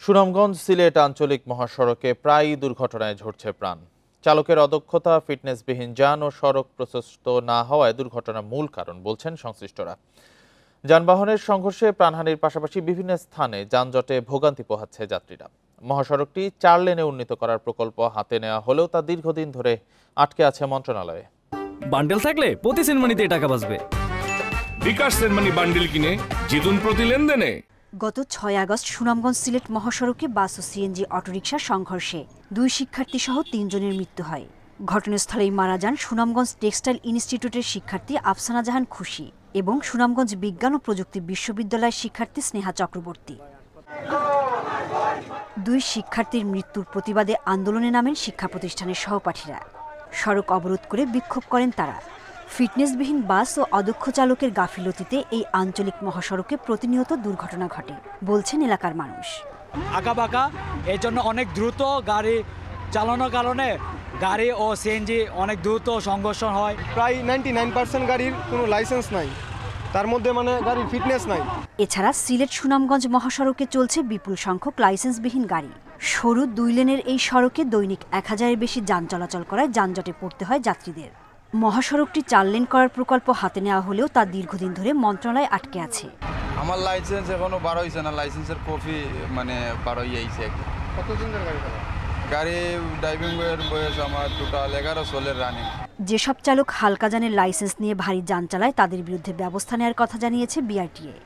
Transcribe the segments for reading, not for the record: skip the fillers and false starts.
সুনামগঞ্জ সিলেট আঞ্চলিক মহাসড়কে প্রায়ই দুর্ঘটনায় ঝরছে প্রাণ। চালকের অদক্ষতা, ফিটনেসবিহীন যান ও সড়ক প্রশস্ত না হওয়ায় দুর্ঘটনার মূল কারণ বলছেন সংশ্লিষ্টরা। যানবাহনের সংঘর্ষে প্রাণহানির পাশাপাশি বিভিন্ন স্থানে যানজটে ভোগান্তি পোহাচ্ছে যাত্রীরা। মহাসড়কটি 4 লেনে উন্নীত করার প্রকল্প হাতে নেওয়া হলেও তা দীর্ঘদিন ধরে আটকে আছে মন্ত্রণালয়ে। বান্ডেল থাকলে প্রতি সেনমানিতে টাকা বাঁচবে। বিকাশ সেনমানি বান্ডেল কিনে জিতুন প্রতি লেনদেনে। গত 6 আগস্ট সুনামগঞ্জ সিলেট মহাসড়কে বাস ও সিএনজি অটোরিকশার সংঘর্ষে 2 শিক্ষার্থী সহ 3 জনের মৃত্যু হয়। ঘটনাস্থলেই মারা যান সুনামগঞ্জ টেক্সটাইল ইনস্টিটিউটের শিক্ষার্থী আফসানা জাহান খুশি এবং সুনামগঞ্জ বিজ্ঞান ও প্রযুক্তি বিশ্ববিদ্যালয়ের শিক্ষার্থী স্নেহা চক্রবর্তী। 2 শিক্ষার্থীর মৃত্যুর প্রতিবাদে আন্দোলনে নামেন শিক্ষা প্রতিষ্ঠানের সহপাঠীরা। সড়ক অবরোধ করে বিক্ষোভ করেন তারা। ফিটনেসবিহীন বাস ও অদক্ষ চালকের গাফিলতিতে এই আঞ্চলিক মহাসড়কে প্রতিনিয়ত দুর্ঘটনা ঘটে বলছেন এলাকার মানুষ। আঁকাবাঁকা, এই জন্য অনেক দ্রুত গাড়ি চালানোর কারণে গাড়ি ও সিএনজি অনেক দ্রুত সংঘর্ষ হয়। প্রায় 99% গাড়ির কোনো লাইসেন্স নাই, তার মধ্যে গাড়ির ফিটনেস নাই। এছাড়া সিলেট সুনামগঞ্জ মহাসড়কে চলছে বিপুল সংখ্যক লাইসেন্সবিহীন গাড়ি। সরু 2 লেনের এই সড়কে দৈনিক 1000-এর বেশি যান চলাচল করায় যানজটে পড়তে হয় যাত্রীদের। মহাসড়কটি 4 লেন করার প্রকল্প হাতে নেওয়া হলেও তা দীর্ঘদিন ধরে মন্ত্রণালয়ে আটকে আছে। আমার লাইসেন্স এখনো বার হয়েছে না, লাইসেন্সের কপি বার হয়ে আইছে। কতদিন ধরে গাড়ি ড্রাইভিং বয়স আমার টোটাল 11 সালের রানিং। যেসব চালক হালকা যানের লাইসেন্স নিয়ে ভারী যান চালায় তাদের বিরুদ্ধে ব্যবস্থা নেওয়ার কথা জানিয়েছে বিআরটিএ।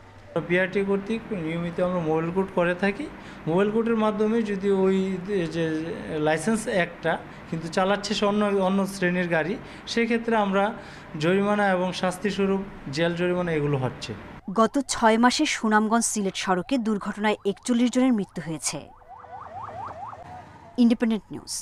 বিআরটি কর্তৃক নিয়মিত আমরা মোবাইল কোড করে থাকি। মোবাইল কোডের মাধ্যমে যদি ওই যে লাইসেন্স একটা কিন্তু চালাচ্ছে সে অন্য শ্রেণীর গাড়ি, সেক্ষেত্রে আমরা জরিমানা এবং শাস্তিস্বরূপ জেল জরিমানা এগুলো হচ্ছে। গত 6 মাসে সুনামগঞ্জ সিলেট সড়কে দুর্ঘটনায় 41 জনের মৃত্যু হয়েছে। Independent news.